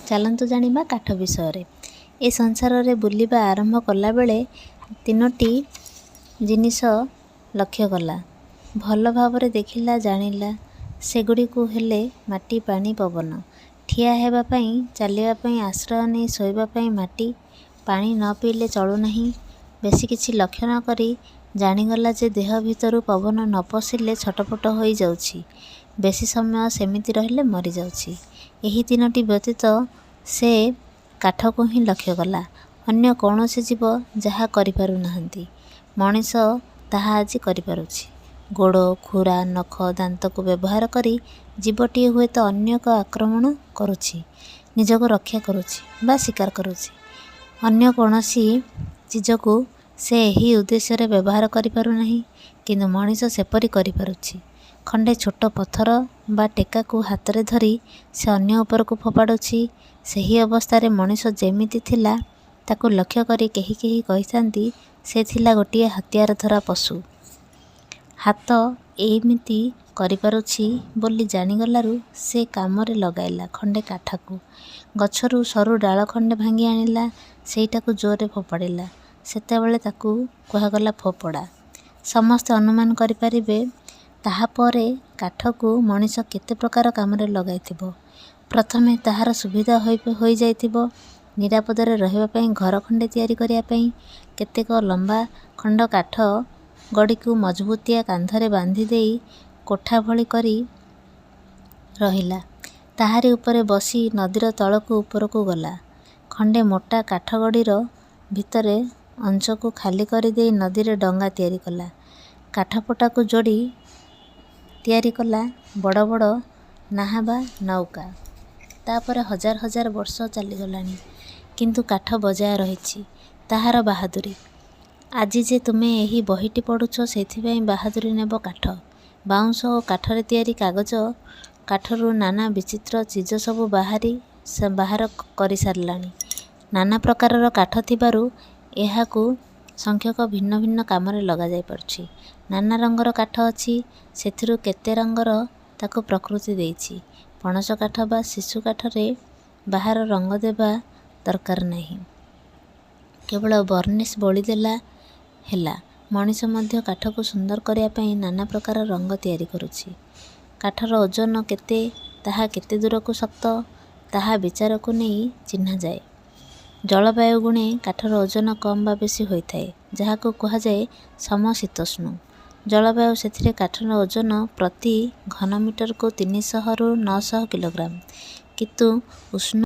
ଚାଲନ୍ତୁ ଜାଣିବା କାଠ ବିଷୟରେ। ଏ ସଂସାରରେ ବୁଲିବା ଆରମ୍ଭ କଲାବେଳେ 3ଟି ଜିନିଷ ଲକ୍ଷ୍ୟ କଲା। ଭଲ ଭାବରେ ଦେଖିଲା, ଜାଣିଲା। ସେଗୁଡ଼ିକୁ ହେଲେ ମାଟି, ପାଣି, ପବନ। ଠିଆ ହେବା ପାଇଁ, ଚାଲିବା ପାଇଁ, ଆଶ୍ରୟ ନେଇ ଶୋଇବା ପାଇଁ ମାଟି, ପାଣି ନ ପିଇଲେ ଚଳୁନାହିଁ। ବେଶୀ କିଛି ଲକ୍ଷ୍ୟ ନ କରି ଜାଣିଗଲା ଯେ ଦେହ ଭିତରୁ ପବନ ନ ପଶିଲେ ଛଟପଟ ହୋଇଯାଉଛି। ବେଶୀ ସମୟ ସେମିତି ରହିଲେ ମରିଯାଉଛି। ଏହି 3ଟି ବ୍ୟତୀତ ସେ କାଠକୁ ହିଁ ଲକ୍ଷ୍ୟ କଲା। ଅନ୍ୟ କୌଣସି ଜୀବ ଯାହା କରିପାରୁନାହାନ୍ତି, ମଣିଷ ତାହା ଆଜି କରିପାରୁଛି। ଗୋଡ଼, ଖୁରା, ନଖ, ଦାନ୍ତକୁ ବ୍ୟବହାର କରି ଜୀବଟିଏ ହୁଏତ ଅନ୍ୟକୁ ଆକ୍ରମଣ କରୁଛି, ନିଜକୁ ରକ୍ଷା କରୁଛି ବା ଶିକାର କରୁଛି। ଅନ୍ୟ କୌଣସି ଚିଜକୁ ସେ ଏହି ଉଦ୍ଦେଶ୍ୟରେ ବ୍ୟବହାର କରିପାରୁନାହିଁ, କିନ୍ତୁ ମଣିଷ ସେପରି କରିପାରୁଛି। ଖଣ୍ଡେ ଛୋଟ ପଥର ବା ଟେକାକୁ ହାତରେ ଧରି ସେ ଅନ୍ୟ ଉପରକୁ ଫୋପାଡ଼ୁଛି। ସେହି ଅବସ୍ଥାରେ ମଣିଷ ଯେମିତି ଥିଲା ତାକୁ ଲକ୍ଷ୍ୟ କରି କେହି କେହି କହିଥାନ୍ତି ସେ ଥିଲା ଗୋଟିଏ ହତିଆର ଧରା ପଶୁ। ହାତ ଏମିତି କରିପାରୁଛି ବୋଲି ଜାଣିଗଲାରୁ ସେ କାମରେ ଲଗାଇଲା ଖଣ୍ଡେ କାଠକୁ। ଗଛରୁ ସରୁ ଡାଳ ଖଣ୍ଡେ ଭାଙ୍ଗି ଆଣିଲା, ସେଇଟାକୁ ଜୋରରେ ଫୋପାଡ଼ିଲା। ସେତେବେଳେ ତାକୁ କୁହାଗଲା ଫୋପଡ଼ା। ସମସ୍ତେ ଅନୁମାନ କରିପାରିବେ ତାହାପରେ କାଠକୁ ମଣିଷ କେତେ ପ୍ରକାର କାମରେ ଲଗାଇଥିବ। ପ୍ରଥମେ ତାହାର ସୁବିଧା ହୋଇଯାଇଥିବ ନିରାପଦରେ ରହିବା ପାଇଁ, ଘର ଖଣ୍ଡେ ତିଆରି କରିବା ପାଇଁ। କେତେକ ଲମ୍ବା ଖଣ୍ଡ କାଠ ଗଡ଼ିକୁ ମଜବୁତିଆ କାନ୍ଧରେ ବାନ୍ଧି ଦେଇ କୋଠା ଭଳି କରି ରହିଲା। ତାହାରି ଉପରେ ବସି ନଦୀର ତଳକୁ ଉପରକୁ ଗଲା। ଖଣ୍ଡେ ମୋଟା କାଠଗଡ଼ିର ଭିତରେ ଅଂଶକୁ ଖାଲି କରିଦେଇ ନଦୀରେ ଡଙ୍ଗା ତିଆରି କଲା। କାଠପଟାକୁ ଯୋଡ଼ି ତିଆରି କଲା ବଡ଼ ବଡ଼ ନାହା ବା ନୌକା। ତାପରେ ହଜାର ହଜାର ବର୍ଷ ଚାଲିଗଲାଣି, କିନ୍ତୁ କାଠ ବଜାୟ ରହିଛି। ତାହାର ବାହାଦୁରୀ। ଆଜି ଯେ ତୁମେ ଏହି ବହିଟି ପଢ଼ୁଛ, ସେଥିପାଇଁ ବାହାଦୁରୀ ନେବ କାଠ। ବାଉଁଶ ଓ କାଠରେ ତିଆରି କାଗଜ, କାଠରୁ ନାନା ବିଚିତ୍ର ଚିଜ ସବୁ ବାହାର କରିସାରିଲାଣି। ନାନା ପ୍ରକାରର କାଠ ଥିବାରୁ ଏହାକୁ ସଂଖ୍ୟକ ଭିନ୍ନ ଭିନ୍ନ କାମରେ ଲଗାଯାଇପାରୁଛି। ନାନା ରଙ୍ଗର କାଠ ଅଛି, ସେଥିରୁ କେତେ ରଙ୍ଗର ତାକୁ ପ୍ରକୃତି ଦେଇଛି। ପଣସ କାଠ ବା ଶିଶୁ କାଠରେ ବାହାର ରଙ୍ଗ ଦେବା ଦରକାର ନାହିଁ, କେବଳ ବର୍ଣ୍ଣିଶ ବୋଳିଦେଲା ହେଲା। ମଣିଷ ମଧ୍ୟ କାଠକୁ ସୁନ୍ଦର କରିବା ପାଇଁ ନାନା ପ୍ରକାର ରଙ୍ଗ ତିଆରି କରୁଛି। କାଠର ଓଜନ କେତେ, ତାହା କେତେ ଦୂରକୁ ଶକ୍ତ, ତାହା ବିଚାରକୁ ନେଇ ଚିହ୍ନାଯାଏ। ଜଳବାୟୁ ଗୁଣେ କାଠର ଓଜନ କମ୍ ବା ବେଶୀ ହୋଇଥାଏ, ଯାହାକୁ କୁହାଯାଏ ସମଶୀତୋଷ୍ଣ ଜଳବାୟୁ। ସେଥିରେ କାଠର ଓଜନ ପ୍ରତି ଘନମିଟରକୁ 300ରୁ 900 କିଲୋଗ୍ରାମ। କିନ୍ତୁ ଉଷ୍ଣ